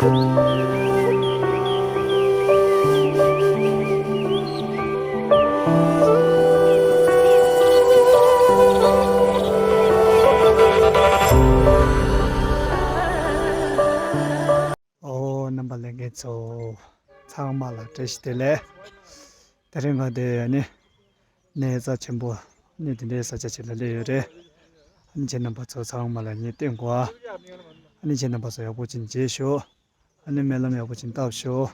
저 상말라 테스텔레 다른 거데 아니 내자 전부 니들에서 자체를 이제는 벌써 상말라 니 땡과 아니 이제는 벌써 여보진 제쇼 아니 멜럼 여보진 답쇼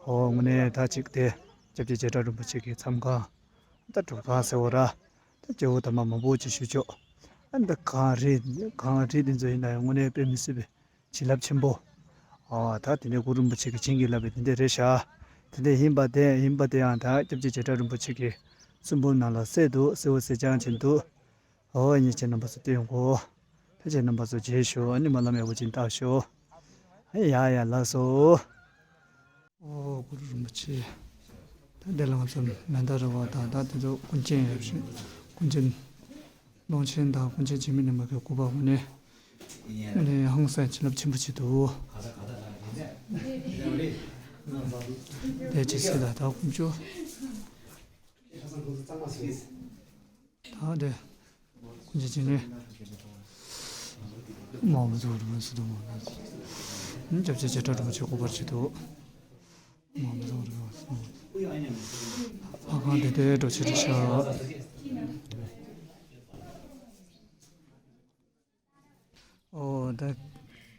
오늘 다 직대 접지 제대로 붙이기 참가 다 들어가서라 저도 뭐 보지 주죠 안다 가리 저희나 오늘 뱀스비 진압 첨보 다 되네 구름 붙이기 챙기려는데 레샤 근데 힘바대 안다 접지 제대로 붙이기 순분나라 세도 세장진도 이제는 벌써 떼고 이제는 벌써 제쇼 아니 말하면 오진 다쇼 야야 라소 구름 붙이 달랑 좀 만들어 다도 군진 농촌다 군진 재밌는 거 갖고 봐보네 네 항상 진압 침부치도 대지세다 다 kum죠 다네 군지진에 마음도 모르면서도 뭐지 접지 제대로 붙이고 버치도 마음도 모르겠어 아가데데 도치리샤 다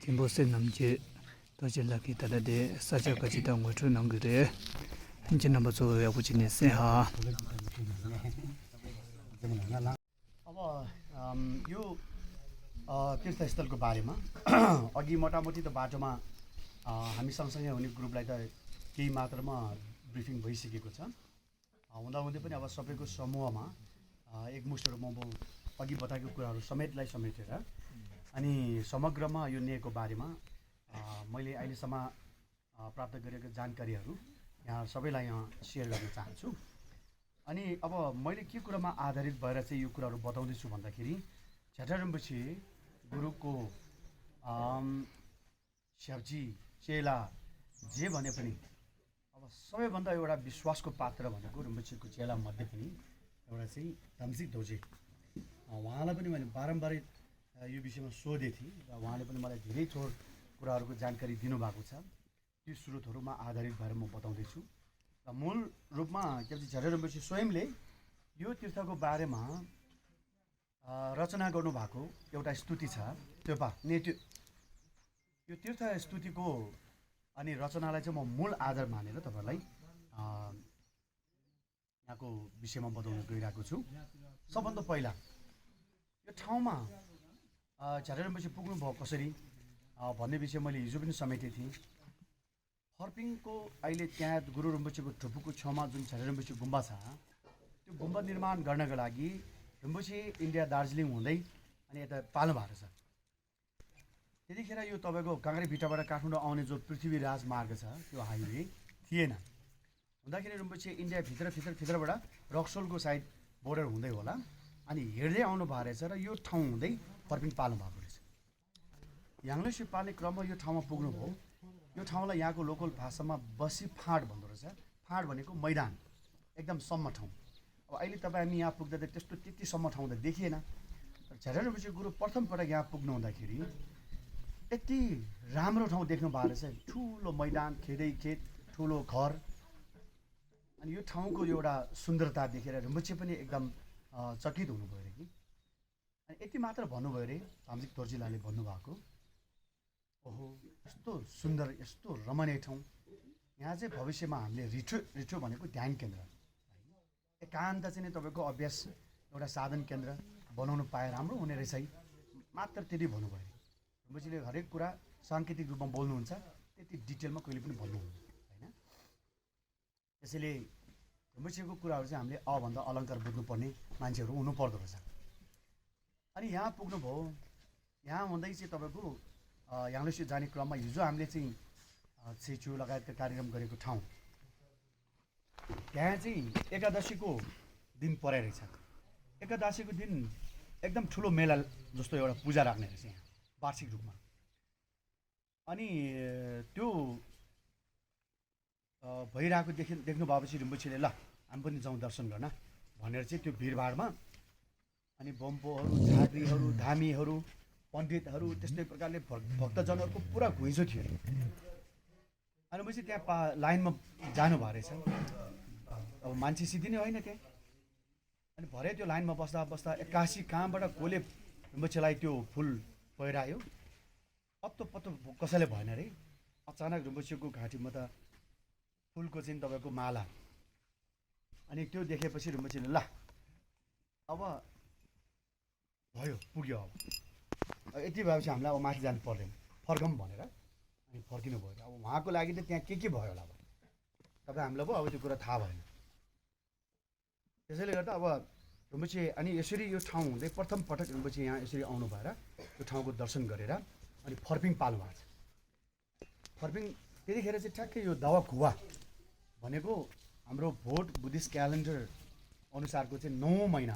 김보세 남제 도질라기 따라데 사자까지 당고 주는 거래 현재 넘버 저 여부진에 세하 अब यो तीर्थस्थलको बारेमा अघि मोटामोटी त बाटोमा हामी सँगसँगै हुने ग्रुपलाई त केही मात्रामा ब्रिफिङ भइसकेको छ हुँदाहुँदै पनि अब सबैको समूहमा एकमुष्ट म अघि बताएको कुराहरू समेतलाई समेटेर अनि समग्रमा यो न्यायको बारेमा मैले अहिलेसम्म प्राप्त गरेको जानकारीहरू यहाँ सबैलाई यहाँ सेयर गर्न चाहन्छु अनि अब मैले के कुरामा आधारित भएर चाहिँ यो कुराहरू बताउँदैछु भन्दाखेरि झटारम्बुछे गुरुको स्याब्जी चेला जे भने पनि अब सबैभन्दा एउटा विश्वासको पात्र भनेको रुम्बुछेको चेला मध्ये पनि एउटा चाहिँ तामसिक दोजे उहाँलाई पनि मैले बारम्बारै यो विषयमा सोधेँ थिएँ र उहाँले पनि मलाई धेरै थोर कुराहरूको जानकारी दिनुभएको छ ती स्रोतहरूमा आधारित भएर म बताउँदैछु र मूल रूपमा के भन्छ झटारम्बुछे स्वयंले यो तीर्थको बारेमा रचना गर्नुभएको एउटा स्तुति छ त्यो यो तीर्थ स्तुतिको अनि रचनालाई चाहिँ म मूल आधार मानेर तपाईहरुलाई यहाँको विषयमा बताउन गइरहेको छु सबभन्दा पहिला यो ठाउँमा झटारम्बुछे पुग्नु भयो कसरी भन्ने विषय मैले हिजो पनि समेटेको थिएँ फर्पिङको अहिले त्यहाँ गुरु रुम्बुछेको ठुपुको छेउमा जुन झटारम्बुछे गुम्बा छ त्यो गुम्बा निर्माण गर्नका लागि रुम्बुछे इन्डिया दार्जिलिङ हुँदै अनि यता पाल्नु भएको छ त्यतिखेर यो तपाईको काँक्रेभिटाबाट काठमाडौँ आउने जो पृथ्वीराज मार्ग छ त्यो हाइवे थिएन हुँदाखेरि रुम्बुछे इन्डिया भित्रबाट रक्सोलको साइड बोर्डर हुँदै होला अनि हिँड्दै आउनु भएको रहेछ र यो ठाउँ हुँदै फर्पिङ पाल्नु भएको रहेछ याङलेसी पाल्ने क्रममा यो ठाउँमा पुग्नुभयो यो ठाउँलाई यहाँको लोकल भाषामा बसिफाट भन्दो रहेछ फाँट भनेको मैदान एकदम सम्म ठाउँ अब अहिले तपाईँ हामी यहाँ पुग्दा त्यस्तो त्यति सम्म ठाउँ त देखिएन झटारम्बुछे गुरु प्रथम पटक यहाँ पुग्नु हुँदाखेरि यति राम्रो ठाउँ देख्नु भएको रहेछ ठुलो मैदान खेत ठुलो घर अनि यो ठाउँको एउटा सुन्दरता देखेर रुम्बुछे पनि एकदम चकित हुनुभयो अरे कि अनि यति मात्र भन्नुभयो अरे तामसिक तोर्जिलाले भन्नुभएको ओहो यस्तो सुन्दर यस्तो रमणीय ठाउँ यहाँ चाहिँ भविष्यमा हामीले रिट्रो भनेको ध्यान केन्द्र एकान्त चाहिँ नै तपाईँको अभ्यास एउटा साधन केन्द्र बनाउनु पाए राम्रो हुने रहेछ है मात्र त्यति भन्नुभयो अरे रुम्बुछेले हरेक कुरा साङ्केतिक रूपमा बोल्नुहुन्छ त्यति डिटेलमा कहिले पनि भन्नुहुन्न होइन त्यसैले रुम्बुछेको कुराहरू चाहिँ हामीले अभन्दा अलङ्कार बुझ्नुपर्ने मान्छेहरू हुनुपर्दो रहेछ अनि यहाँ पुग्नुभयो यहाँ हुँदै चाहिँ तपाईँको याङलेसी जाने क्रममा हिजो हामीले चाहिँ सेचु लगायतका कार्यक्रम गरेको ठाउँ त्यहाँ चाहिँ एकादशीको दिन परे रहेछ एकादशीको दिन एकदम ठुलो मेला जस्तो एउटा पूजा राख्ने रहेछ यहाँ वार्षिक रूपमा अनि त्यो भइरहेको देख्नु भएपछि रिम्पोछेले ल हामी पनि जाउँ दर्शन गर्न भनेर चाहिँ त्यो भिडभाडमा अनि बम्पोहरू झाँक्रीहरू धामीहरू पण्डितहरू त्यस्तै प्रकारले भक्तजनहरूको पुरा घुइँचो थियो अनि पछि त्यहाँ लाइनमा जानु भए रहेछ अब मान्छे सिधिने होइन त्यहाँ अनि भरे त्यो लाइनमा बस्दा बस्दा 81 कहाँबाट कसले रिम्पोछेलाई त्यो फुल पहिरायो पत्तो पत्तो कसैले भएन रे अचानक रिम्पोछेको घाँटीमा त फुलको चाहिँ तपाईँको माला अनि त्यो देखेपछि रिम्पोछेले ल अब भयो पुग्यो अब यति भएपछि हामीलाई अब माथि जानु पर्दैन फर्कौँ भनेर अनि फर्किनु भयो अब उहाँको लागि त त्यहाँ के भयो होला अब तपाईँ हामीलाई पो अब त्यो कुरा थाहा भएन त्यसैले गर्दा अब रिम्पोछे अनि यसरी यो ठाउँ हुँदै प्रथम पटक रिम्पोछे यहाँ यसरी आउनु भएर त्यो ठाउँको दर्शन गरेर अनि फर्पिङ पाल्नु भएको छ फर्पिङ त्यतिखेर चाहिँ ठ्याक्कै यो दावा खुवा भनेको हाम्रो भोट बुद्धिस्ट क्यालेन्डर अनुसारको चाहिँ 9 महिना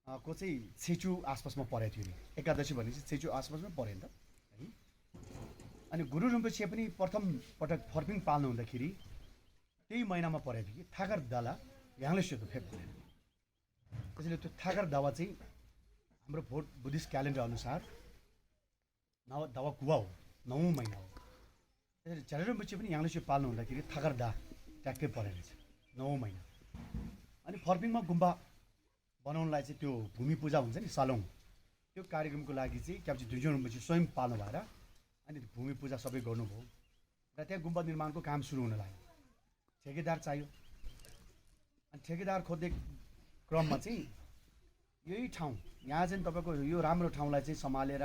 को चाहिँ छेचु आसपासमा परेको थियो नि एकादशी भनेपछि छेचु आसपासमा पऱ्यो नि त है अनि गुरु रिम्पोछे पनि प्रथम पटक फर्पिङ पाल्नु हुँदाखेरि त्यही महिनामा परेको थियो कि थागर दाला यहाँले सेतो फेक भनेर त्यसैले त्यो थागर दावा चाहिँ हाम्रो भोट बुद्धिस्ट क्यालेन्डर अनुसार दावा कुवा हो 9 महिना हो त्यसैले झारे रिम्पोछे पनि यहाँले सेतो पाल्नु हुँदाखेरि थागर दा ट्याक्कै परेको रहेछ 9 महिना अनि फर्पिङमा गुम्बा बनाउनलाई चाहिँ त्यो भूमि पूजा हुन्छ नि सालोङ त्यो कार्यक्रमको लागि चाहिँ क्याप्ची दुईजना रिम्पोछे स्वयं पाल्नु भएर अनि भूमि पूजा सबै गर्नुभयो र त्यहाँ गुम्बा निर्माणको काम सुरु हुन लाग्यो ठेकेदार चाहियो अनि ठेकेदार खोज्दै क्रममा चाहिँ यही ठाउँ यहाँ चाहिँ तपाईँको यो राम्रो ठाउँलाई चाहिँ सम्हालेर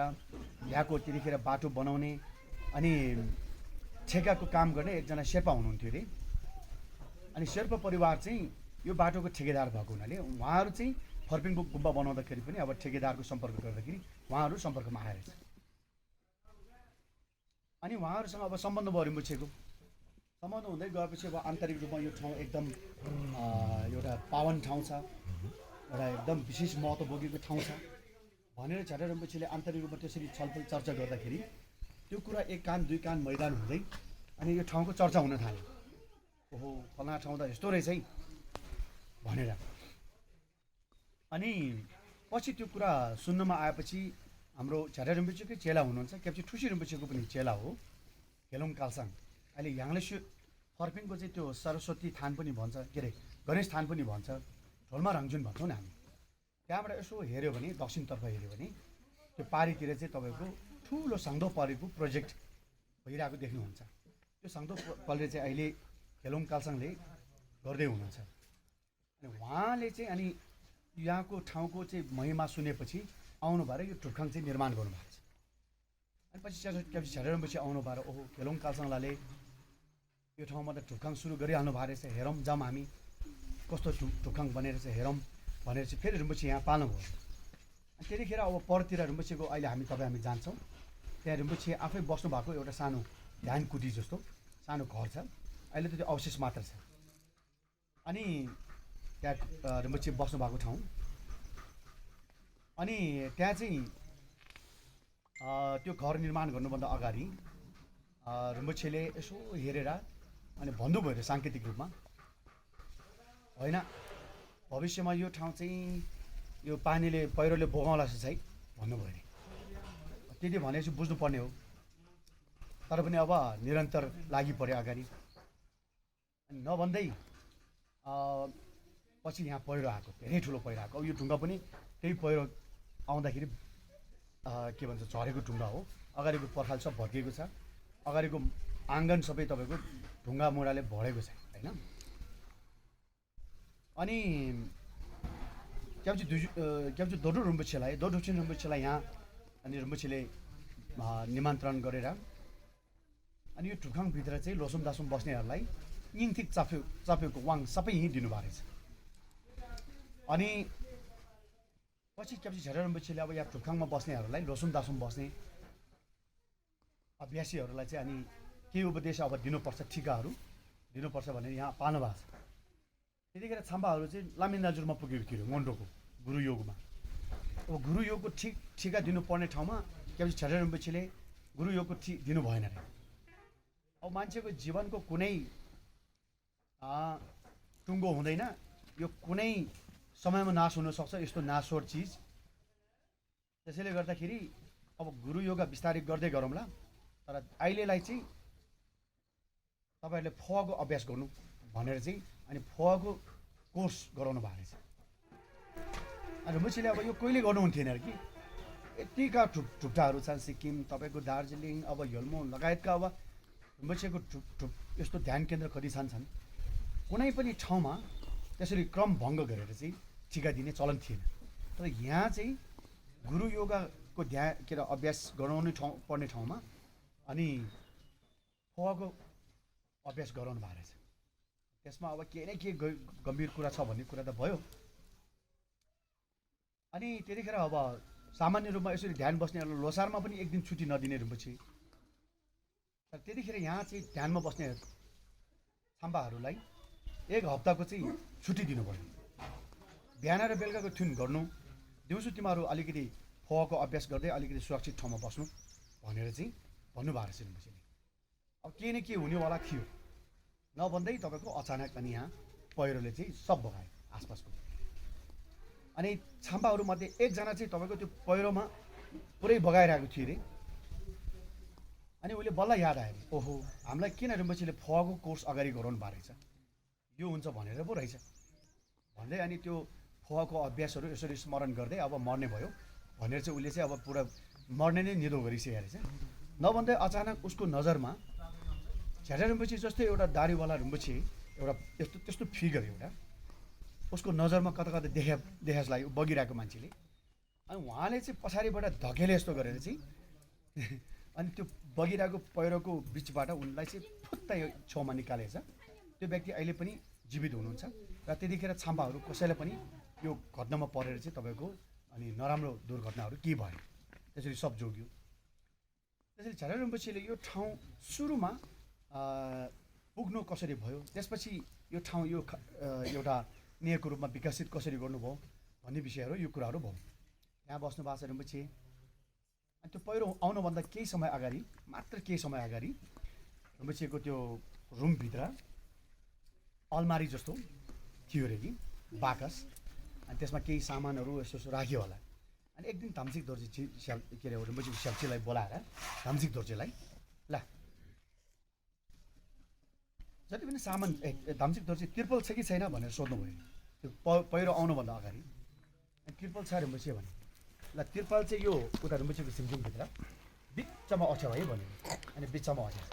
यहाँको त्यतिखेर बाटो बनाउने अनि ठेकाको काम गर्ने एकजना शेर्पा हुनुहुन्थ्यो अरे अनि शेर्पा परिवार चाहिँ यो बाटोको ठेकेदार भएको हुनाले उहाँहरू चाहिँ फर्पिङको गुम्बा बनाउँदाखेरि पनि अब ठेकेदारको सम्पर्क गर्दाखेरि उहाँहरू सम्पर्कमा आएर छ अनि उहाँहरूसँग अब सम्बन्ध भयो रिम्पोछेको सम्बन्ध हुँदै गएपछि अब आन्तरिक रूपमा यो ठाउँ एकदम एउटा पावन ठाउँ छ एउटा एकदम विशेष महत्त्व बोकेको ठाउँ छ भनेर झारे रिम्पोछेले आन्तरिक रूपमा त्यसरी छलफल चर्चा गर्दाखेरि त्यो कुरा एक कान दुई कान मैदान हुँदै अनि यो ठाउँको चर्चा हुन थाल्यो ओहो फलाना ठाउँ त यस्तो रहेछ है भनेर अनि पछि त्यो कुरा सुन्नमा आएपछि हाम्रो झारे रिम्पोछेकै चेला हुनुहुन्छ क्याप्ची ठुसी रिम्पोछेको पनि चेला हो हेलोङ कालसाङ अहिले यहाँले फर्पिङको चाहिँ त्यो सरस्वती थान पनि भन्छ के अरे गणेश थान पनि भन्छ ढोलमा रङजुन भन्छौँ नि हामी त्यहाँबाट यसो हेऱ्यो भने दक्षिणतर्फ हेऱ्यो भने त्यो पारीतिर चाहिँ तपाईँको ठुलो साङ्दो परेको प्रोजेक्ट भइरहेको देख्नुहुन्छ त्यो साङ्दो पल्ले चाहिँ अहिले हेलोङ कालसाङले गर्दै हुनुहुन्छ अनि उहाँले चाहिँ अनि यहाँको ठाउँको चाहिँ महिमा सुनेपछि आउनु भएर यो ढुक्खाङ चाहिँ निर्माण गर्नुभएको छ अनि पछि क्याप्ची झारे रिम्पोछे आउनु भएर ओहो हेलोङ कालसाङलाले यो ठाउँमा त ढुक्खाङ सुरु गरिहाल्नु भएको रहेछ हेरौँ जाऊँ हामी कस्तो ढुक्खाङ बनेर चाहिँ हेरौँ भनेर चाहिँ फेरि रिम्पोछे यहाँ पाल्नुभयो अनि त्यतिखेर अब परतिर रिम्पोछेको अहिले हामी जान्छौँ त्यहाँ रिम्पोछे आफै बस्नु भएको एउटा सानो ध्यान कुटी जस्तो सानो घर छ अहिले त त्यो अवशेष मात्र छ अनि त्यहाँ रिम्पोछे बस्नु भएको ठाउँ अनि त्यहाँ चाहिँ त्यो घर निर्माण गर्नुभन्दा अगाडि रिम्पोछेले यसो हेरेर अनि भन्नुभयो अरे साङ्केतिक रूपमा होइन भविष्यमा यो ठाउँ चाहिँ यो पानीले पहिरोले बगाउँला जस्तो चाहिँ भन्नुभयो अरे त्यति भनेपछि बुझ्नुपर्ने हो तर पनि अब निरन्तर लागि पऱ्यो अगाडि अनि नभन्दै पछि यहाँ पहिरो आएको धेरै ठुलो पहिरो आएको अब यो ढुङ्गा पनि त्यही पहिरो आउँदाखेरि के भन्छ झरेको ढुङ्गा हो अगाडिको पर्खाल सब भत्किएको छ अगाडिको आँगन सबै तपाईँको ढुङ्गा मुढाले भरेको छ होइन अनि क्याप्ची दोडो रिम्पोछेलाई यहाँ अनि रिम्पोछेले निमन्त्रण गरेर अनि यो ढुक्खाङभित्र चाहिँ लोसुम दासुम बस्नेहरूलाई यिङथिक चपेको वाङ सबै यहीँ दिनुभएको रहेछ अनि पछि क्याप्ची झारे रिम्पोछेले अब यहाँ ढुक्खाङमा बस्नेहरूलाई लोसुम दासुम बस्ने अभ्यासीहरूलाई चाहिँ अनि के उपदेश अब दिनुपर्छ ठिकाहरू दिनुपर्छ भनेर यहाँ पाल्नु भएको छ त्यतिखेर छाम्बाहरू चाहिँ लामिन्दाजुरमा पुगेको थियो मोन्डोको गुरुयोगमा अब गुरुयोगको ठिका दिनुपर्ने ठाउँमा क्याप्ची झारे रिम्पोछेले गुरु योगको दिनु भएन रे। अब मान्छेको जीवनको कुनै टुङ्गो हुँदैन, यो कुनै समयमा नाश हुन सक्छ यस्तो नाशवर चिज। त्यसैले गर्दाखेरि अब गुरु योगा बिस्तारै गर्दै गरौँला, तर अहिलेलाई चाहिँ तपाईहरुले फोको अभ्यास गर्नु भनेर चाहिँ अनि फोको कोर्स गराउनु भएको छ। अनि रुम्बुछीले अब यो कहिले गर्नुहुन्थेन अरे कि यतिका ठुप्ठाहरू छन्, सिक्किम तपाईको दार्जिलिङ अब यल्मो लगायतका अब रुम्बुछीको यस्तो ध्यान केन्द्र कति छन्। कुनै पनि ठाउँमा त्यसरी क्रम भङ्ग गरेर चाहिँ टिका दिने चलन थिएन। तर यहाँ चाहिँ गुरु योगाको ध्यान के अरे अभ्यास गराउने पर्ने ठाउँमा अनि फोको अभ्यास गराउनु भएको रहेछ। त्यसमा अब के न के गम्भीर कुरा छ भन्ने कुरा त भयो। अनि त्यतिखेर अब सामान्य रूपमा यसरी ध्यान बस्ने लोसारमा पनि एक दिन छुट्टी नदिने रुम्बुछी। तर त्यतिखेर यहाँ चाहिँ ध्यानमा बस्ने छाम्बाहरूलाई एक हप्ताको चाहिँ छुट्टी दिनु पर्यो। बिहान र बेलुकाको थ्युन गर्नु, दिउँसो तिमीहरू अलिकति फोको अभ्यास गर्दै अलिकति सुरक्षित ठाउँमा बस्नु भनेर चाहिँ भन्नुभएको रहेछ रुम्बुछीले। अब के न के हुनेवाला थियो नभन्दै तपाईँको अचानक अनि यहाँ पहिरोले चाहिँ सब बगायो आसपासको। अनि छाम्बाहरूमध्ये एकजना चाहिँ तपाईँको त्यो पहिरोमा पुरै बगाइरहेको थियो अरे। अनि उसले बल्ल याद आयो अरे, ओहो हामीलाई किन रुम्बुछीले फोको कोर्स अगाडि गराउनु भएको रहेछ, यो हुन्छ भनेर पो रहेछ भन्दै अनि त्यो फोको अभ्यासहरू यसरी स्मरण गर्दै अब मर्ने भयो भनेर चाहिँ उसले चाहिँ अब पुरा मर्ने नै निदो गरिसकेको रहेछ। नभन्दै अचानक उसको नजरमा झ्याझा रुम्बुछी जस्तै एउटा दाढीवाला रुम्बुछी एउटा त्यस्तो फिगर एउटा उसको नजरमा कता कता देखास लाग्यो बगिरहेको मान्छेले। अनि उहाँले चाहिँ पछाडिबाट धकेले जस्तो गरेर चाहिँ अनि त्यो बगिरहेको पहिरोको बिचबाट उनलाई चाहिँ फुत्तै छेउमा निकालेछ। त्यो व्यक्ति अहिले पनि जीवित हुनुहुन्छ र त्यतिखेर छाम्बाहरू कसैलाई पनि यो घटनामा परेर चाहिँ तपाईँको अनि नराम्रो दुर्घटनाहरू के भयो त्यसरी सब जोग्यो। त्यसैले झ्याझा रुम्बुछीले यो ठाउँ सुरुमा पुग्नु कसरी भयो, त्यसपछि यो ठाउँ यो एउटा नियमको रूपमा विकसित कसरी गर्नुभयो भन्ने विषयहरू यो कुराहरू भयो। त्यहाँ बस्नु भएको छ रुम्बुछी। अनि त्यो पहिरो आउनुभन्दा केही समय अगाडि मात्र केही समय अगाडि रुम्बुछीको त्यो रुमभित्र अलमारी जस्तो थियो अरे कि बाकस। अनि त्यसमा केही सामानहरू यसो राख्यो होला। अनि एक दिन धाम्सिक दोर्जी के अरे रुम्बुछीको स्याप्चीलाई बोलाएर धाम्सिक दोर्जीलाई ल जति पनि सामान धाम्सिक दोर्जी तिर्पल छ कि छैन भनेर सोध्नुभयो त्यो पहिरो आउनुभन्दा अगाडि। अनि तिर्पल छ रुम्बुछी भने ल तिर्पल चाहिँ यो उता रुम्बुछीको सिमसिमभित्र बिचमा अछ्याउ है भन्यो। अनि बिचमा अछ्याउ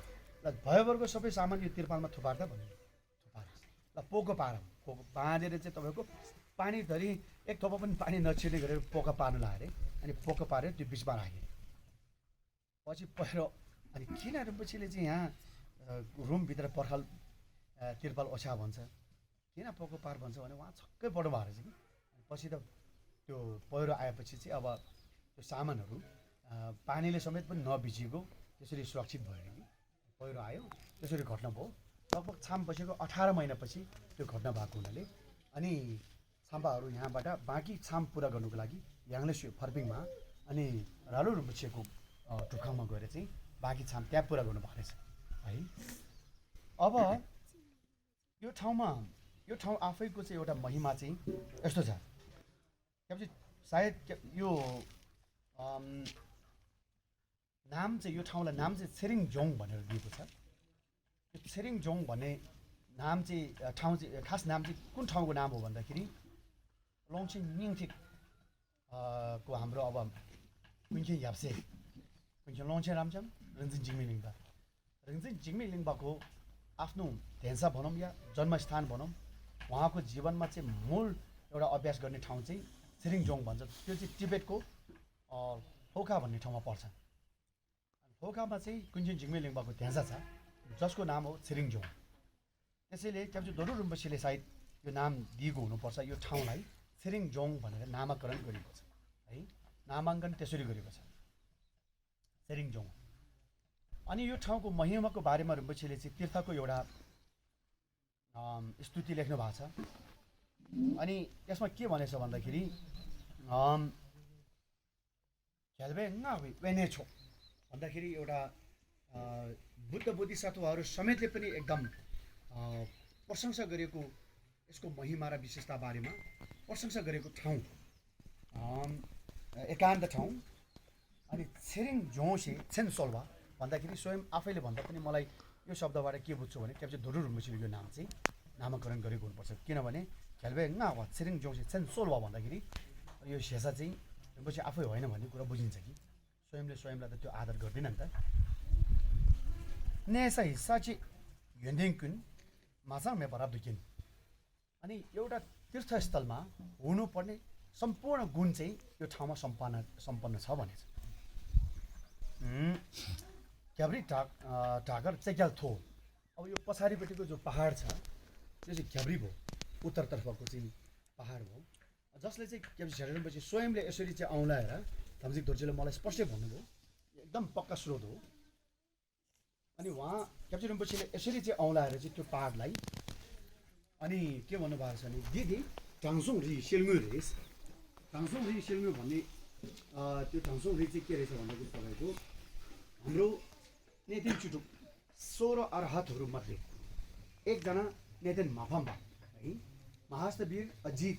ल भयोभरको सबै सामान यो तिर्पालमा थुपार्दा भन्यो। थुपार ल पोको पारौँ, पोको बाँधेर चाहिँ तपाईँको पानी धरि एक थोपा पनि पानी नछिर्ने गरेर पोका पार्नु लाग्यो अरे। अनि पोका पारेर त्यो बिचमा राख्यो। पछि पहिरो अनि किन रुम्बुछीले चाहिँ यहाँ रुमभित्र पर्खाल तिर्पाल ओछ्या भन्छ, किन पोको पार भन्छ भने उहाँ छक्कै पर्नु भएको रहेछ कि। पछि त त्यो पहिरो आएपछि चाहिँ अब त्यो सामानहरू पानीले समेत पनि नभिजिएको त्यसरी सुरक्षित भयो कि पहिरो आयो त्यसरी घटना भयो। लगभग छाम बसेको 18 महिनापछि त्यो घटना भएको हुनाले अनि छाम्बाहरू यहाँबाट बाँकी छाम पुरा गर्नुको लागि याङले फर्पिङमा अनि रालु रुम्बुछीको ढुक्कामा गएर चाहिँ बाँकी छाम त्यहाँ पुरा गर्नुभएको रहेछ है। अब यो ठाउँ आफैको चाहिँ एउटा महिमा चाहिँ यस्तो छ। त्यसपछि सायद यो नाम चाहिँ यो ठाउँलाई नाम चाहिँ सेरिङजोङ भनेर दिएको छ। यो सेरिङजोङ भन्ने नाम चाहिँ ठाउँ चाहिँ खास नाम चाहिँ कुन ठाउँको नाम हो भन्दाखेरि लोङछिङ निङथिक को हाम्रो अब कुइन्चेन याप्से कुइन्चेन लोङछे रामचम रन्जिन जिङमी लिङ्बा रन्जिन जिङमी लिङ्बाको आफ्नो धेन्सा भनौँ या जन्मस्थान भनौँ उहाँको जीवनमा चाहिँ मूल एउटा अभ्यास गर्ने ठाउँ चाहिँ सेरिङजोङ भन्छ। त्यो चाहिँ तिब्बतको फोका भन्ने ठाउँमा पर्छ। फोकामा चाहिँ कुइन्चेन जिङमी लिङ्बाको धेन्सा छ जसको नाम हो सेरिङजोङ। त्यसैले त्यहाँ दोरो रुम्बुछीले सायद यो नाम दिएको हुनुपर्छ। यो ठाउँलाई सेरिङजोङ भनेर नामाकरण गरेको छ है, नामाङ्कन त्यसरी गरेको छ सेरिङजोङ। अनि यो ठाउँको महिमाको बारेमा रुम्बुछीले चाहिँ तीर्थको एउटा स्तुति लेख्नु भएको छ। अनि यसमा के भनेछ भन्दाखेरि झ्यालबे वेने छो भन्दाखेरि एउटा बुद्ध बोधिसत्वहरू समेतले पनि एकदम प्रशंसा गरेको यसको महिमा र विशेषता बारेमा प्रशंसा गरेको ठाउँ, एकान्त ठाउँ। अनि छिरिङ जोसे छेन सोल्वा भन्दाखेरि स्वयं आफैले भन्दा पनि मलाई यो शब्दबाट के बुझ्छु भने त्यहाँ चाहिँ धुरु रुम्बुसीले यो नाम चाहिँ नामाकरण गरेको हुनुपर्छ। किनभने खेल्बे वा छिरिङ जोसे छेन सोल्वा भन्दाखेरि यो शेषा चाहिँ रुम्बुसी आफै होइन भन्ने कुरा बुझिन्छ कि स्वयंलाई त त्यो आदर गर्दैन नि त। नेसा हिस्सा चाहिँ युन्डेङकुन माछा मे बराब दुकिन। अनि एउटा तीर्थस्थलमा हुनुपर्ने सम्पूर्ण गुण चाहिँ यो ठाउँमा सम्पन्न छ भनेछ। क्याब्री ढाकर चेक्याल थो। अब यो पछाडिपट्टिको जो पहाड छ त्यो चाहिँ क्याब्री भयो, उत्तरतर्फको चाहिँ पहाड भयो, जसले चाहिँ क्याब्री झरेपछि स्वयंले यसरी चाहिँ औँलाएर धम्जिक धोर्जीले मलाई स्पष्टै भन्नुभयो एकदम पक्का स्रोत हो। अनि उहाँ क्याप्चर रिम्पोछीले यसरी चाहिँ औँलाएर चाहिँ त्यो पहाडलाई अनि के भन्नुभएको छ भने दिदी टाङसोङ रि सेल्मु रहेछ। टाङसोङ रि सेल्मु भन्ने त्यो टाङसोङ रि चाहिँ के रहेछ भन्दाखेरि तपाईँको हाम्रो नेतेन चुटुक 16 अर्हतहरूमध्ये एकजना नेतेन माफाम्बा है, महास्तवीर अजित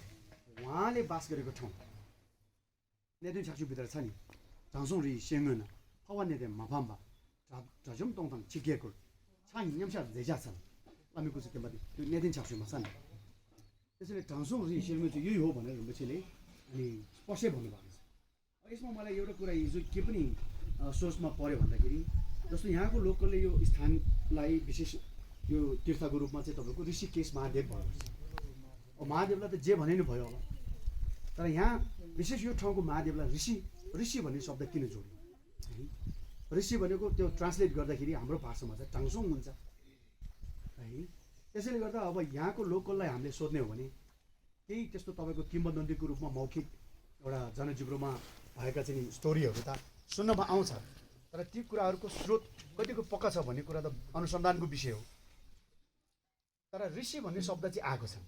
उहाँले बास गरेको ठाउँ नेतेन छाक्चुभित्र छ नि टाङसोङ रि सेल्मु न हवा नेतेन माफाम्बा 저좀 동당 지게고 참 냠샤 내자선 라미고 चाहिँ त्यो नेदिन छाक्सुमा छ नि। त्यसैले ढाउँसोङ रि सेल्मु चाहिँ यही हो भनेर रुम्बुसीले अनि स्पष्टै भन्नुभएको छ। यसमा मलाई एउटा कुरा हिजो के पनि सोचमा पर्यो भन्दाखेरि जस्तो यहाँको लोकलले यो स्थानलाई विशेष यो तीर्थको रूपमा चाहिँ तपाईँको ऋषिकेश महादेव भएको छ। अब महादेवलाई त जे भने नि भयो होला, तर यहाँ विशेष यो ठाउँको महादेवलाई ऋषि भन्ने शब्द किन जोड्यो? ऋषि भनेको त्यो ट्रान्सलेट गर्दाखेरि हाम्रो भाषामा चाहिँ टाङसोङ हुन्छ है। त्यसैले गर्दा अब यहाँको लोकललाई हामीले सोध्ने हो भने केही त्यस्तो तपाईँको किम्बदन्तीको रूपमा मौखिक एउटा जनजीवनमा भएका चाहिँ स्टोरीहरू त सुन्नमा आउँछ, तर ती कुराहरूको स्रोत कतिको पक्का छ भन्ने कुरा त अनुसन्धानको विषय हो। तर ऋषि भन्ने शब्द चाहिँ आएको छ।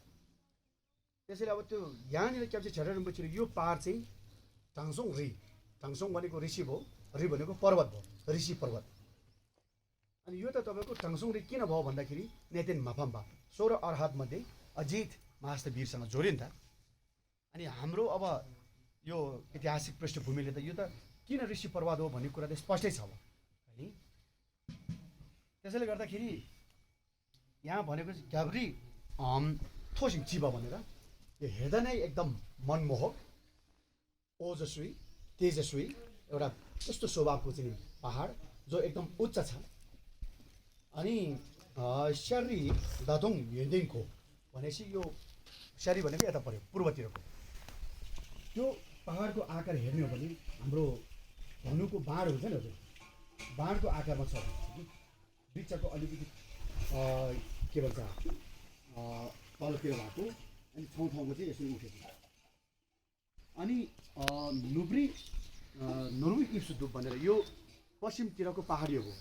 त्यसैले अब त्यो यहाँनिर क्याप्चे झरेपछि यो पहाड चाहिँ टाङसोङ भनेको ऋषि भयो, रि भनेको पर्वत भयो, ऋषि पर्वत। अनि यो त तपाईँको टाङसोङ रि किन भयो भन्दाखेरि नेतेन माफाम्बा 16 अर्हतमध्ये अजित महास्तवीरसँग जोड्यो नि त। अनि हाम्रो अब यो ऐतिहासिक पृष्ठभूमिले त यो त किन ऋषि पर्वत हो भन्ने कुरा त स्पष्टै छ है। त्यसैले गर्दाखेरि यहाँ भनेको चाहिँ क्याब्री थोसिङ चिबा भनेर यो हेर्दा नै एकदम मनमोहक, ओजस्वी, तेजस्वी एउटा त्यस्तो स्वभावको चाहिँ पहाड जो एकदम उच्च छ। अनि स्यारी दादोङ हेर्दिङको भनेपछि यो स्यारी भनेको यता पऱ्यो पूर्वतिरको त्यो पहाडको आकार हेर्ने हो भने हाम्रो धनुको बाँड हुन्छ नि हजुर, बाँडको आकारमा छ कि वृक्षको अलिकति के भन्छ तलतिर भएको अनि ठाउँको चाहिँ यसरी उठेको। अनि नोर्वी इप्सुदुप भनेर यो पश्चिमतिरको पहाडी हो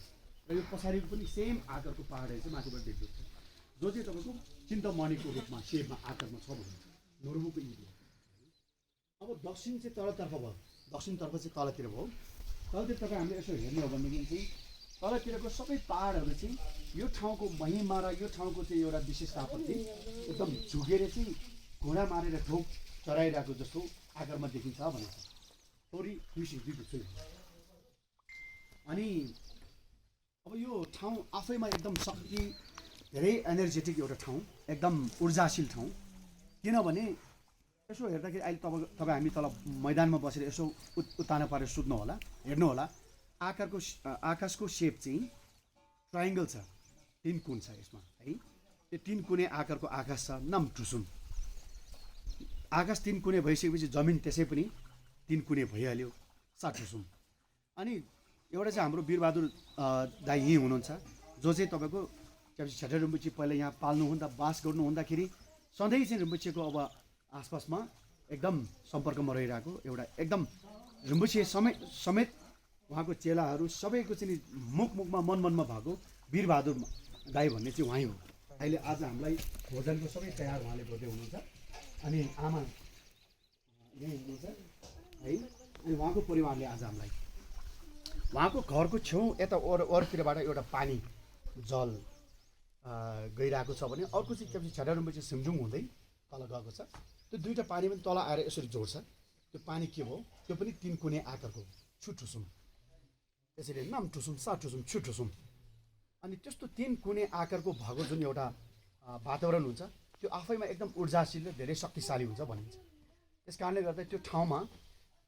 र यो पछाडिको पनि सेम आकारको पहाडहरू चाहिँ माथिबाट देख्छु जो चाहिँ तपाईँको चिन्तामणिको रूपमा सेपमा आकारमा छ भन्नुहुन्छ नोर्वुको इप। अब दक्षिण चाहिँ तलतर्फ भयो, दक्षिणतर्फ चाहिँ तलतिर भयो। तलतिर तपाईँ हामीले यसो हेर्ने हो भनेदेखि चाहिँ तलतिरको सबै पहाडहरू चाहिँ यो ठाउँको महिमा र यो ठाउँको चाहिँ एउटा विशेषताप्रति एकदम झुकेर चाहिँ घोडा मारेर ढोक चराइरहेको जस्तो आकारमा देखिन्छ भनेको थोरी छु। अनि अब यो ठाउँ आफैमा एकदम शक्ति धेरै एनर्जेटिक एउटा ठाउँ, एकदम ऊर्जाशील ठाउँ। किनभने यसो हेर्दाखेरि अहिले तपाईँ हामी तल मैदानमा बसेर यसो उत्तानो पारेर सुत्नु होला, हेर्नु होला आकाशको सेप चाहिँ ट्राइङ्गल छ, 3 कुन छ यसमा है। त्यो 3 कुने आकारको आकाश छ नम टुसुम। आकाश 3 कुने भइसकेपछि जमिन त्यसै पनि 3 कुने भइहाल्यो साठुसुम। अनि एउटा चाहिँ हाम्रो वीरबहादुर दाई यहीँ हुनुहुन्छ जो चाहिँ तपाईँको छेटे रिम्पोछी पहिला यहाँ पाल्नुहुँदा बास गर्नु हुँदाखेरि सधैँ चाहिँ रिम्पोछीको अब आसपासमा एकदम सम्पर्कमा रहिरहेको एउटा एकदम रिम्पोछी समेत उहाँको चेलाहरू सबैको चाहिँ मुखमा मनमनमा भएको वीरबहादुर दाई भन्ने चाहिँ उहाँ हो। अहिले आज हामीलाई भोजनको सबै तयार उहाँले गर्दै हुनुहुन्छ। अनि आमा यहीँ हुनुहुन्छ है। अनि उहाँको परिवारले आज हामीलाई उहाँको घरको छेउ यता वरतिरबाट एउटा पानी जल गइरहेको छ भने अर्को चाहिँ त्यसपछि झ्याडारुम्बे सिमजुङ हुँदै तल गएको छ। त्यो दुईवटा पानी पनि तल आएर यसरी जोड्छ। त्यो पानी के हो? त्यो पनि 3 कुने आकारको छुटुसुम, त्यसरी नाम टुसुम सा टुसुम छुटुसुम। अनि त्यस्तो 3 कुने आकारको भएको जुन एउटा वातावरण हुन्छ त्यो आफैमा एकदम ऊर्जाशील र धेरै शक्तिशाली हुन्छ भनिन्छ। त्यस कारणले गर्दा त्यो ठाउँमा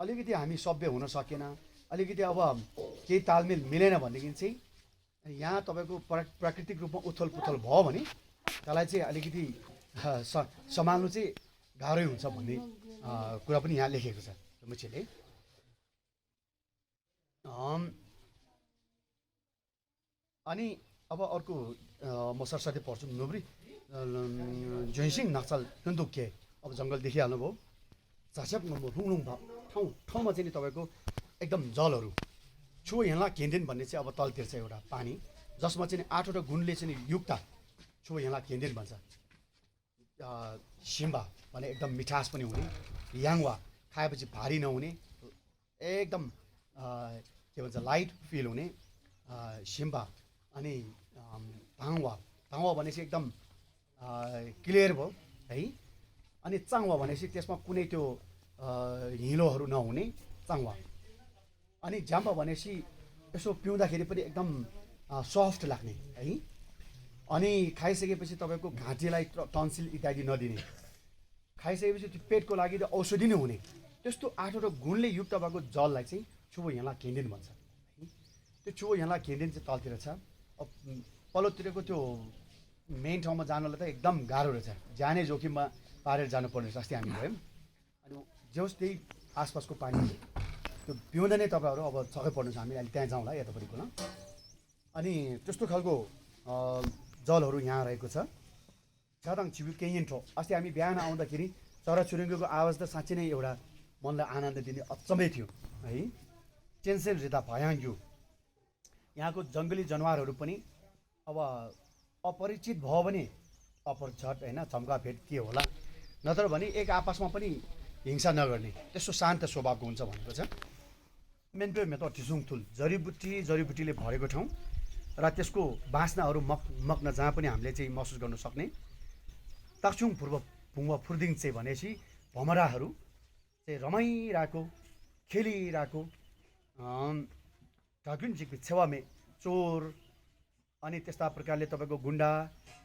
अलिकति हामी सभ्य हुन सकेन, अलिकति अब केही तालमेल मिलेन भनेदेखि चाहिँ यहाँ तपाईँको प्राकृतिक रूपमा उथल पुथल भयो भने त्यसलाई चाहिँ अलिकति सम्हाल्नु चाहिँ गाह्रै हुन्छ भन्ने कुरा पनि यहाँ लेखेको छ मुछेले। अनि अब अर्को म सरस्वती पढ्छु। नोब्री जोइसिङ नक्सल टुन्दुके, अब जङ्गल देखिहाल्नुभयो। झस्याप रुङरुङ ठाउँमा चाहिँ नि तपाईँको एकदम जलहरू छो यहाँ केन्डेन भन्ने चाहिँ अब तलतिर छ एउटा पानी, जसमा चाहिँ 8वटा गुणले चाहिँ युक्त छो यहाँ केन्डेन भन्छ। सिम्बा भने एकदम मिठास पनि हुने, याङवा खाएपछि भारी नहुने, एकदम के भन्छ लाइट फिल हुने सिम्बा। अनि भाङवा भनेपछि एकदम क्लियर भयो है। अनि चाङवा भनेपछि त्यसमा कुनै त्यो हिलोहरू नहुने चाङवा। अनि जाम्बा भनेपछि यसो पिउँदाखेरि पनि एकदम सफ्ट लाग्ने है। अनि खाइसकेपछि तपाईँको घाँटीलाई टन्सिल इत्यादि नदिने, खाइसकेपछि त्यो पेटको लागि त औषधि नै हुने, त्यस्तो 8वटा गुणले युक्त भएको जललाई चाहिँ छुबो यहाँ केन्डेन भन्छ। त्यो छुबो यहाँ केन्डेन चाहिँ तलतिर छ। अब पल्लोतिरको त्यो मेन ठाउँमा जानलाई त एकदम गाह्रो रहेछ, जाने जोखिममा पारेर जानुपर्ने रहेछ। अस्ति हामी गयौँ। अनि जे होस् त्यही आसपासको पानी त्यो पिउँदा नै तपाईँहरू अब छक्कै पर्नुहुन्छ। हामी अहिले त्यहाँ जाउँला यतापट्टिको ल। अनि त्यस्तो खालको जलहरू यहाँ रहेको छ। छादाङ छिबु केयन ठो। अस्ति हामी बिहान आउँदाखेरि चराचुरुङ्गीको आवाज त साँच्चै नै एउटा मनलाई आनन्द दिने अचम्मै थियो है। चेन्सेल रिदा भयाङ्ग्यु, यहाँको जङ्गली जनावरहरू पनि अब अपरिचित भयो भने अपरझट होइन, चम्काभेट के होला, नत्र भने एक आपसमा पनि हिंसा नगर्ने त्यस्तो शान्त स्वभावको हुन्छ भनेको छ। मेन्टो मेतो ठिसुङथुल जडीबुटीले भरेको ठाउँ र त्यसको बाँच्नाहरू मग्न जहाँ पनि हामीले चाहिँ महसुस गर्न सक्ने। ताक्सुङ पूर्व भुङ्वा फुर्दिङ चाहिँ भनेपछि भमराहरू चाहिँ रमाइरहेको खेलिरहेको, ढाकुन जिकको छेवामे चोर अनि त्यस्ता प्रकारले तपाईँको गुन्डा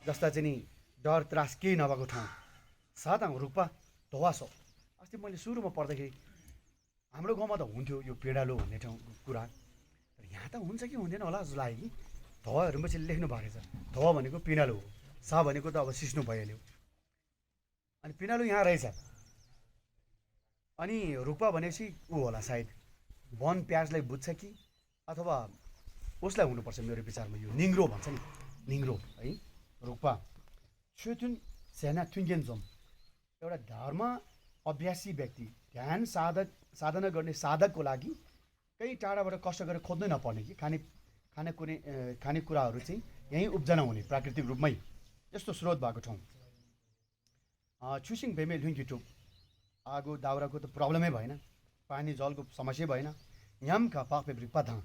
जस्ता चाहिँ नि डर त्रास केही नभएको ठाउँ। साताङ रुखपा धोवासो। अस्ति मैले सुरुमा पढ्दाखेरि हाम्रो गाउँमा त हुन्थ्यो यो पिँडालु भन्ने ठाउँ कुरा, तर यहाँ त हुन्छ कि हुँदैन होला जस्तो लाग्यो कि। धोवाहरू पछि लेख्नु भएको छ, धोवा भनेको पिँडालु हो, सा भनेको त अब सिस्नु भइहाल्यो। अनि पिँडालु यहाँ रहेछ। अनि रुखपा भनेपछि ऊ होला सायद वन प्याजलाई बुझ्छ कि अथवा उसलाई हुनुपर्छ मेरो विचारमा। यो निङ्ग्रो भन्छ नि, निङ्ग्रो है रुखपा। छुथुन सेना थुङ्गेन्जोम, एउटा धर्म अभ्यासी व्यक्ति, ध्यान साधना गर्ने साधकको लागि कहीँ टाढाबाट कष्ट गरेर खोज्नै नपर्ने कि खानेकुराहरू चाहिँ यहीँ उब्जना हुने प्राकृतिक रूपमै यस्तो स्रोत भएको ठाउँ। छुसिङ भेमे लुङ्गिटुक, आगो दाउराको त प्रब्लमै भएन, पानी जलको समस्या भएन। न्यामका पापे रिक्पाधाङ,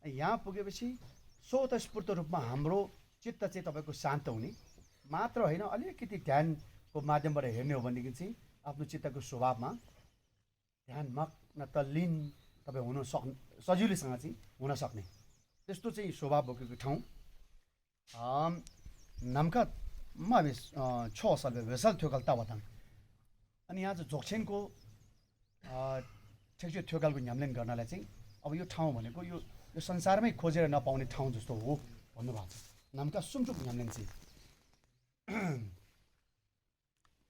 यहाँ पुगेपछि स्वतस्फूर्त रूपमा हाम्रो चित्त चाहिँ तपाईँको शान्त हुने मात्र होइन, अलिकति ध्यानको माध्यमबाट हेर्ने हो भनेदेखि चाहिँ आफ्नो चित्तको स्वभावमा ध्यान मग्न तल्लीन तपाईँ हुन सजिलैसँग चाहिँ हुन सक्ने त्यस्तो चाहिँ स्वभाव बोकेको ठाउँ। नामका माविस 6 साल वेसल थ्योकल तावाताङ। अनि यहाँ चाहिँ जोक्छेनको ठेक्चो थ्योकलको न्याम्लेन गर्नलाई चाहिँ अब यो ठाउँ भनेको यो संसारमै खोजेर नपाउने ठाउँ जस्तो हो भन्नुभएको छ। नामका सुमचुक न्याम्लेन चाहिँ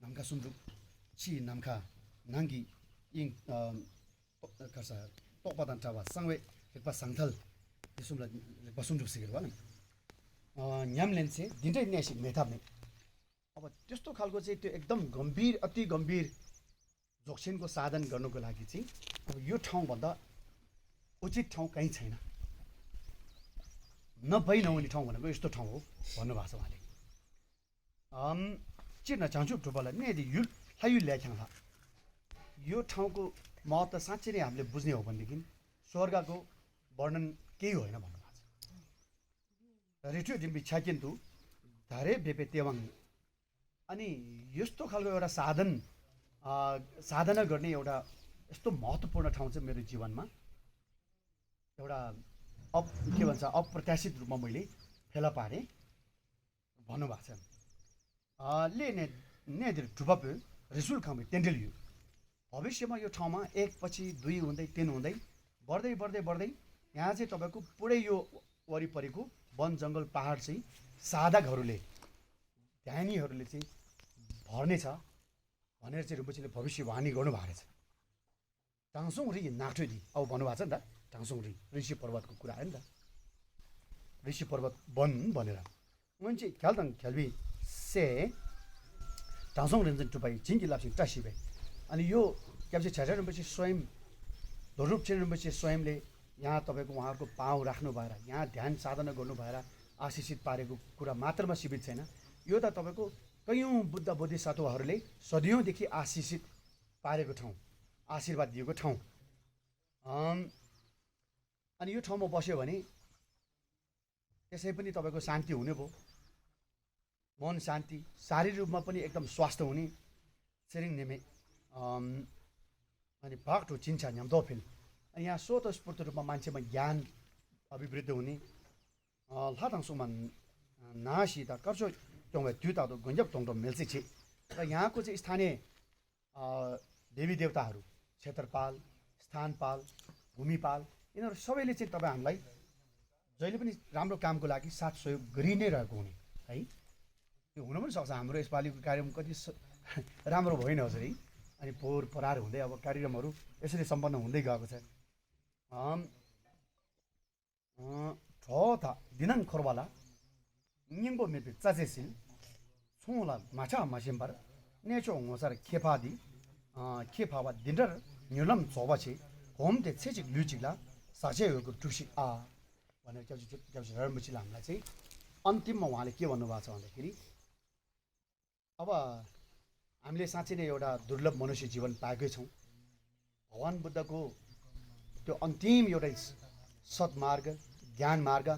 नामका सुमचुक छि नामका नाङ्गी इङ खर्सा तोकपादान टावा सँगै एकपा साङथल त्यसोलाई एकपा सुमचुक सिकेर भयो न्याम्लेन चाहिँ दिनटै न्यासिक मेथाप्ने। अब त्यस्तो खालको चाहिँ त्यो एकदम गम्भीर अति गम्भीर जोक्सिनको साधन गर्नुको लागि चाहिँ अब यो ठाउँभन्दा उचित ठाउँ कहीँ छैन, नभई नहुने ठाउँ भनेको यस्तो ठाउँ हो भन्नुभएको छ उहाँले। चिर्न चाहन्छु टुप्पालाई नि यदि यु ल्याख्याङ यो ठाउँको महत्त्व साँच्चै नै हामीले बुझ्ने हो भनेदेखि स्वर्गको वर्णन केही होइन भन्नुभएको छ। रिट्यु डिम्बी छ्याकिन्तु धारे बेपे तेवाङ। अनि यस्तो खालको एउटा साधना गर्ने एउटा यस्तो महत्त्वपूर्ण ठाउँ चाहिँ मेरो जीवनमा एउटा के भन्छ अप्रत्याशित रूपमा मैले फेला पारेँ भन्नुभएको छ। ले नेदर ठुपप रिसुल खामे टेन्डेलियो। भविष्यमा यो ठाउँमा 1 पछि 2 हुँदै 3 हुँदै बढ्दै बढ्दै बढ्दै यहाँ चाहिँ तपाईँको पुरै यो वरिपरिको वन जङ्गल पहाड चाहिँ साधकहरूले ध्यानीहरूले चाहिँ भर्नेछ भनेर चाहिँ रिम्पोछेले भविष्यवाणी गर्नुभएको रहेछ। टाङसोङ रि नाक्ठोदी अब भन्नुभएको छ नि त, टाङसोङ रि ऋषि पर्वतको कुरा हो नि त, ऋषि पर्वत वन भनेर मान्छे ख्यालताङ ख्यालबी से टाङसोङ रिन्जन टुपाई चिङ्की लाप्सिङ टासिबे। अनि यो क्याप्चे छ्याटा रिम्पोछे स्वयं धोरुप छेन रिम्पोछे स्वयंले यहाँ तपाईँको उहाँहरूको पाउ राख्नु भएर यहाँ ध्यान साधना गर्नु भएर आशिषित पारेको कुरा मात्रमा सीमित छैन। यो त तपाईँको कयौँ बुद्ध बोधिसत्वहरूले सदियौँदेखि आशिषित पारेको ठाउँ, आशीर्वाद दिएको ठाउँ। अनि यो ठाउँमा बस्यो भने त्यसै पनि तपाईँको शान्ति हुने भयो, मन शान्ति, शारीरिक रूपमा पनि एकदम स्वास्थ्य हुने। सेरिङ नेमे अनि भागटो चिन्चा न्याम्दो फिल। अनि यहाँ स्वतस्फूर्त रूपमा मान्छेमा ज्ञान अभिवृद्धि हुने। लाटाङसुमा नासी त कर्चो टोङवा त्युता त गन्जब टोङटो मेल्से छे। र यहाँको चाहिँ स्थानीय देवी देवताहरू क्षेत्रपाल, स्थानपाल, भूमिपाल यिनीहरू सबैले चाहिँ तपाईँ हामीलाई जहिले पनि राम्रो कामको लागि साथ सहयोग गरि नै रहेको हुने है। त्यो हुन पनि सक्छ हाम्रो यसपालिको कार्यक्रम कति राम्रो भएन हजुर है। अनि पोहोर परार हुँदै अब कार्यक्रमहरू यसरी सम्पन्न हुँदै गएको छ। ठो था दिनाङ खोरवाला निङ्गो मेपे चाचेसिल छोला माछा मासिम्बर नेचो होसर खेपादी खेपावा दिनर न्युलम चोबाछे होम ते छेचिक लुचिला साचेको टुसी भनेर क्याप्चे रमबुचिला हामीलाई चाहिँ अन्तिममा उहाँले के भन्नुभएको छ भन्दाखेरि अब हामीले साँच्चै नै एउटा दुर्लभ मनुष्य जीवन पाएकै छौँ। भगवान बुद्धको त्यो अन्तिम एउटा सद्मार्ग ज्ञान मार्ग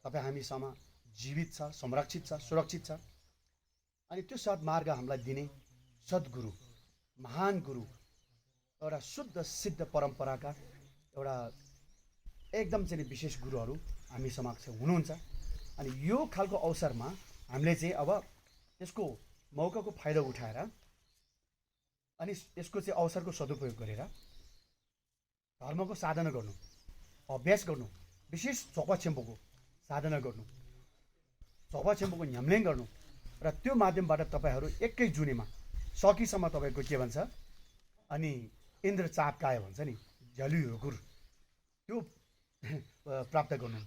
तपाईँ हामीसँग जीवित छ, संरक्षित छ, सुरक्षित छ। अनि त्यो सद्मार्ग हामीलाई दिने सद्गुरु, महान गुरु, एउटा शुद्ध सिद्ध परम्पराका एउटा एकदम चाहिँ विशेष गुरुहरू हामी समक्ष हुनुहुन्छ। अनि यो खालको अवसरमा हामीले चाहिँ अब यसको मौकाको फाइदा उठाएर अनि यसको चाहिँ अवसरको सदुपयोग गरेर धर्मको साधना गर्नु, अभ्यास गर्नु, विशेष चोपा छेम्पोको साधना गर्नु, चोपा छेम्पोको न्याम्लेङ गर्नु र त्यो माध्यमबाट तपाईँहरू एकै जुनीमा सकीसम्म तपाईँको के भन्छ अनि इन्द्र चापकाय भन्छ नि जलुहुकुर त्यो प्राप्त गर्नु।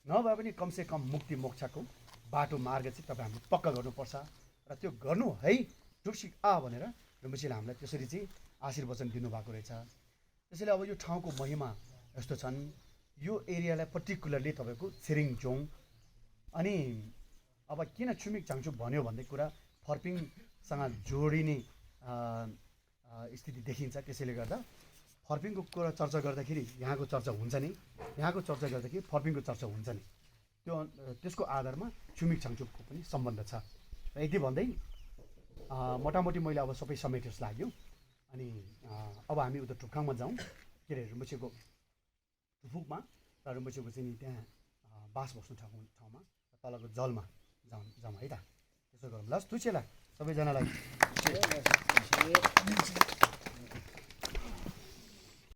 नभए पनि कमसे कम मुक्ति मोक्षको बाटो मार्ग चाहिँ तपाईँ हामीले पक्का गर्नुपर्छ र त्यो गर्नु है टुक्सी भनेर रम्बुसीले हामीलाई त्यसरी चाहिँ आशीर्वचन दिनुभएको रहेछ। त्यसैले अब यो ठाउँको महिमा यस्तो छन्। यो एरियालाई पर्टिकुलरली तपाईँको छिरिङचोङ अनि अब किन छुमिक चाङचु भन्यो भन्ने कुरा फर्पिङसँग जोडिने स्थिति देखिन्छ। त्यसैले गर्दा फर्पिङको कुरा चर्चा गर्दाखेरि यहाँको चर्चा हुन्छ नि, यहाँको चर्चा गर्दाखेरि फर्पिङको चर्चा हुन्छ नि। त्यो त्यसको आधारमा छुमिक चाङचुको पनि सम्बन्ध छ। र यति भन्दै मोटामोटी मैले अब सबै समेट जस्तो लाग्यो। अनि अब हामी उता टुक्खाङमा जाउँ, के अरे रुम्बुचेको टुफुकमा र रुम्बुचेको चाहिँ नि त्यहाँ बास बस्नु ठाउँमा तलको जलमा जाउँ है त। त्यसो गरौँ ल, तुचेला सबैजनालाई